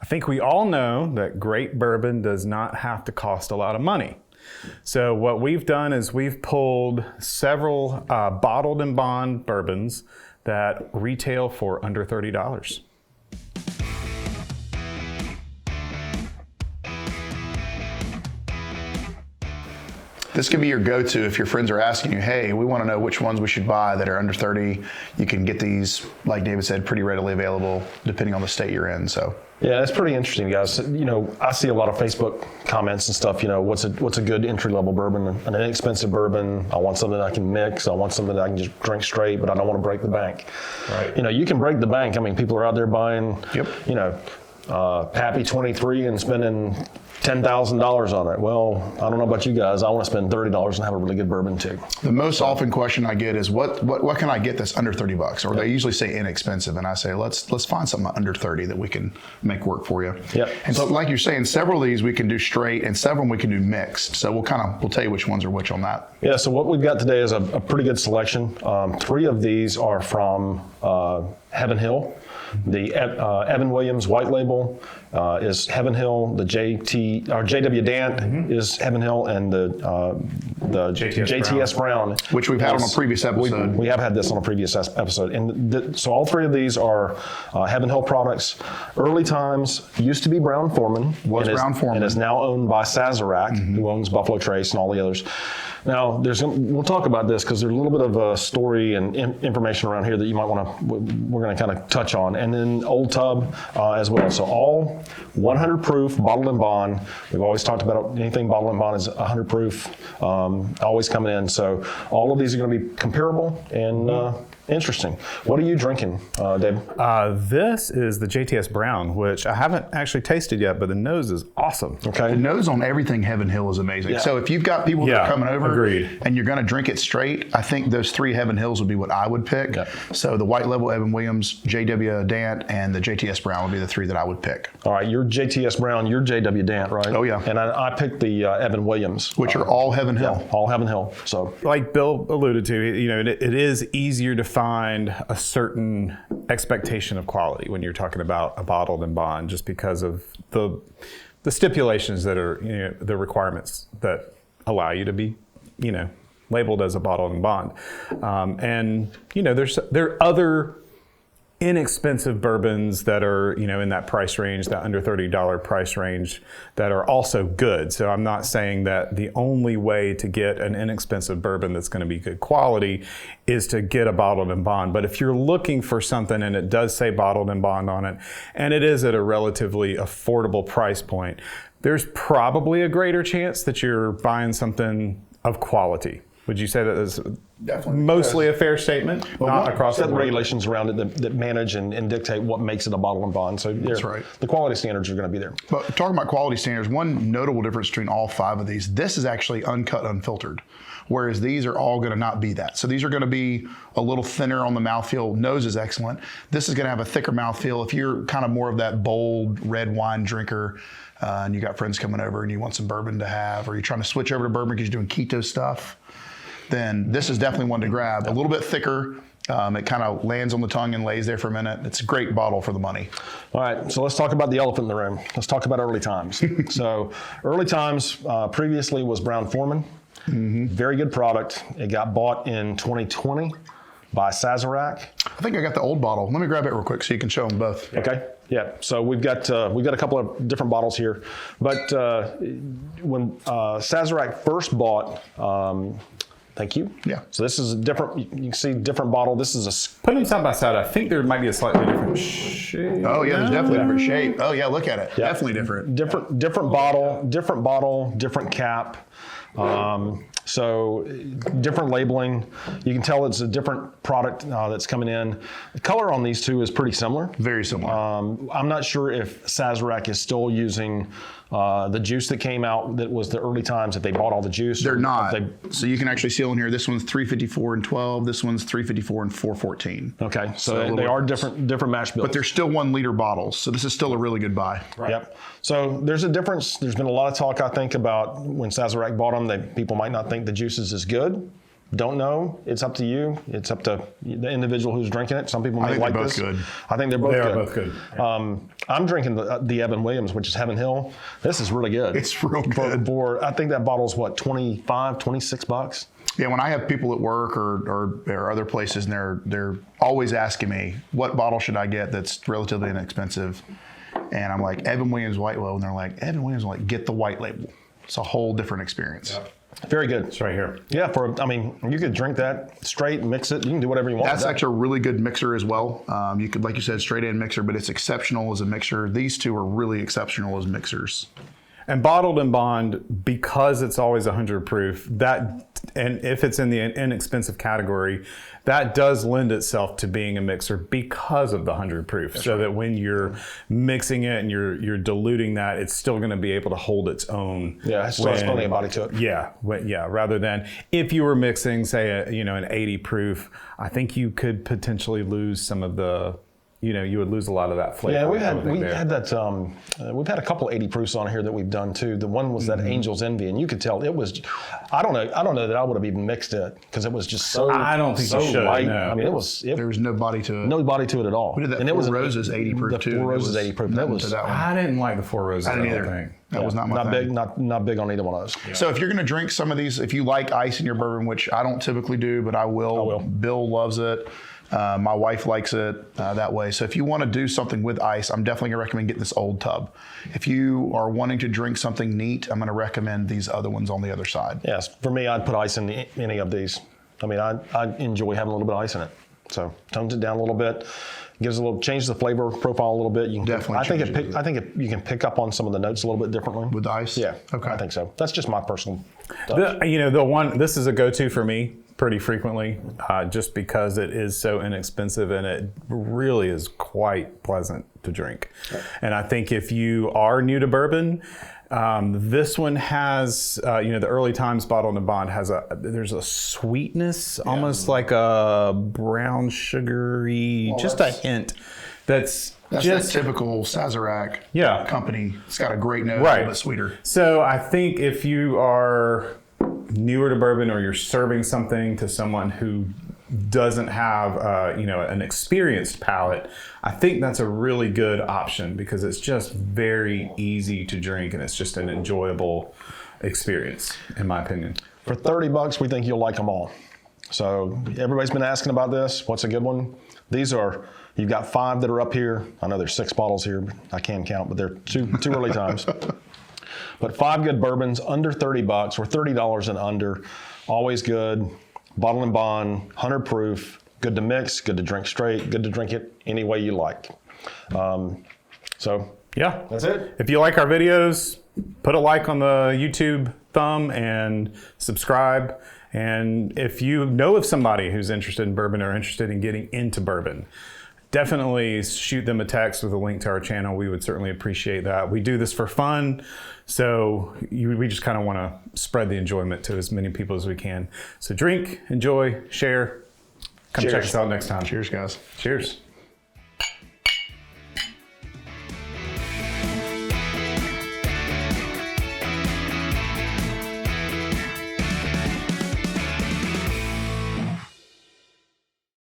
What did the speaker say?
I think we all know that great bourbon does not have to cost a lot of money. So what we've done is we've pulled several bottled and bond bourbons that retail for under $30. This can be your go-to if your friends are asking you, hey, we want to know which ones we should buy that are under 30. You can get these, like David said, pretty readily available depending on the state you're in. So yeah, it's pretty interesting, guys. You know, I see a lot of Facebook comments and stuff. You know, what's a good entry-level bourbon? An inexpensive bourbon. I want something that I can mix. I want something that I can just drink straight, but I don't want to break the bank. Right. You know, you can break the bank. I mean, people are out there buying, you know, Pappy 23 and spending $10,000 on it. Well, I don't know about you guys. I want to spend $30 and have a really good bourbon too. The most often question I get is what can I get that's under $30? Or they usually say inexpensive, and I say let's find something under 30 that we can make work for you. Yeah. And so, like you're saying, several of these we can do straight, and several we can do mixed. So we'll tell you which ones are which on that. Yeah. So what we've got today is a pretty good selection. 3 of these are from Heaven Hill. The Evan Williams white label is Heaven Hill. The JW Dant is Heaven Hill, and the JTS Brown, which we've had on a previous episode. We have had this on a previous episode, and so all 3 of these are Heaven Hill products. Early Times used to be Brown Forman, and is now owned by Sazerac, who owns Buffalo Trace and all the others. Now, we'll talk about this because there's a little bit of a story and information around here that you might we're going to kind of touch on. And then Old Tub as well. So all 100 proof, bottled and bond. We've always talked about anything bottled and bond is 100 proof, always coming in. So all of these are going to be comparable and interesting. What are you drinking, Dave? This is the JTS Brown, which I haven't actually tasted yet, but the nose is awesome. Okay. The nose on everything Heaven Hill is amazing. Yeah. So if you've got people that are coming over and you're going to drink it straight, I think those 3 Heaven Hills would be what I would pick. Yeah. So the white label Evan Williams, JW Dant, and the JTS Brown would be the 3 that I would pick. All right, you're JTS Brown, you're JW Dant, right? Oh yeah. And I picked the Evan Williams, which are all Heaven Hill. Yeah, all Heaven Hill. So like Bill alluded to, you know, it is easier to find a certain expectation of quality when you're talking about a bottled and bond, just because of the stipulations that are, you know, the requirements that allow you to be, you know, labeled as a bottled and bond. And you know, there are other inexpensive bourbons that are, you know, in that price range, that under $30 price range, that are also good. So I'm not saying that the only way to get an inexpensive bourbon that's going to be good quality is to get a bottled and bond. But if you're looking for something and it does say bottled and bond on it, and it is at a relatively affordable price point, there's probably a greater chance that you're buying something of quality. Would you say that is definitely mostly a fair statement? Well, not across the regulations around it that manage and dictate what makes it a bottle and bond. So that's right. The quality standards are going to be there. But talking about quality standards, one notable difference between all 5 of these, this is actually uncut, unfiltered, whereas these are all going to not be that. So these are going to be a little thinner on the mouthfeel. Nose is excellent. This is going to have a thicker mouthfeel. If you're kind of more of that bold red wine drinker, and you got friends coming over and you want some bourbon to have, or you're trying to switch over to bourbon because you're doing keto stuff, then this is definitely one to grab. A little bit thicker. It kind of lands on the tongue and lays there for a minute. It's a great bottle for the money. All right, so let's talk about the elephant in the room. Let's talk about Early Times. So Early Times previously was Brown Forman. Very good product. It got bought in 2020 by Sazerac. I think I got the old bottle. Let me grab it real quick so you can show them both. Okay. Yeah. So we've got a couple of different bottles here, but when Sazerac first bought. Thank you. Yeah. So this is a different, you can see different bottle. This is a... Put them side by side. I think there might be a slightly different shape. Oh yeah, there's definitely a different shape. Oh yeah, look at it. Yeah. Definitely different. Different bottle, different cap. So different labeling. You can tell it's a different product that's coming in. The color on these 2 is pretty similar. Very similar. I'm not sure if Sazerac is still using the juice that came out that was the Early Times, if they bought all the juice. They're not. So you can actually see on here, this one's 354 and 12, this one's 354 and 414. Okay, so they are different mash bills. But they're still 1 liter bottles, so this is still a really good buy. Right. Yep. So there's a difference. There's been a lot of talk, I think, about when Sazerac bought them, that people might not think the juice is as good. Don't know. It's up to you. It's up to the individual who's drinking it. Some people may like this. Good. I think they're both good. They are both good. I'm drinking the Evan Williams, which is Heaven Hill. This is really good. It's real good. For I think that bottle's what, $26? Yeah, when I have people at work or other places, and they're always asking me, what bottle should I get that's relatively inexpensive? And I'm like, Evan Williams White Label. And they're like, Evan Williams, I'm like, get the white label. It's a whole different experience. Yep. Very good. It's right here. Yeah, you could drink that straight, mix it. You can do whatever you want. That's actually a really good mixer as well. You could, like you said, straight in mixer, but it's exceptional as a mixer. These two are really exceptional as mixers. And bottled in bond, because it's always 100 proof, and if it's in the inexpensive category, that does lend itself to being a mixer because of the 100 proof. That's so right. That when you're mixing it and you're diluting that, it's still going to be able to hold its own. Yeah, it still has plenty of body to it. Yeah. Rather than if you were mixing, say, an 80 proof, I think you could potentially lose some of the. You would lose a lot of that flavor. Yeah, we've had a couple 80 proofs on here that we've done too. The one was that Angel's Envy, and you could tell it was. I don't know that I would have even mixed it because it was just so. I don't think so you should. Light. No. I mean, there was no body to it. No body to it at all. We did that. And it was Roses 80 proof too. Four Roses 80 proof. That was. I didn't like the Four Roses. I didn't either. That was not my thing. Not big on either one of those. Yeah. So if you're going to drink some of these, if you like ice in your bourbon, which I don't typically do, but I will. Bill loves it. My wife likes it that way. So if you want to do something with ice, I'm definitely going to recommend getting this old tub. If you are wanting to drink something neat, I'm going to recommend these other ones on the other side. Yes, for me, I'd put ice in any of these. I mean, I enjoy having a little bit of ice in it. So tones it down a little bit, changes the flavor profile a little bit. You can definitely. I think you can pick up on some of the notes a little bit differently with the ice. Yeah, okay, I think so. That's just my personal. Touch. This is a go-to for me pretty frequently, just because it is so inexpensive and it really is quite pleasant to drink. And I think if you are new to bourbon, this one has, the Early Times bottled in bond there's a sweetness, almost like a brown sugary, just a hint. That's just that typical Sazerac company. It's got a great nose, right. A little bit sweeter. So I think if you are newer to bourbon or you're serving something to someone who doesn't have an experienced palate, I think that's a really good option because it's just very easy to drink and it's just an enjoyable experience, in my opinion. For $30, we think you'll like them all. So everybody's been asking about this. What's a good one? You've got 5 that are up here. I know there's 6 bottles here. I can't count, but they're two Early Times. But 5 good bourbons under $30 or $30 and under. Always good. Bottle and bond, 100 proof. Good to mix, good to drink straight, good to drink it any way you like. Yeah, that's it. If you like our videos, put a like on the YouTube thumb and subscribe. And if you know of somebody who's interested in bourbon or interested in getting into bourbon, definitely shoot them a text with a link to our channel. We would certainly appreciate that. We do this for fun, so we just kind of want to spread the enjoyment to as many people as we can. So drink, enjoy, share. Come check us out next time. Cheers, guys. Cheers.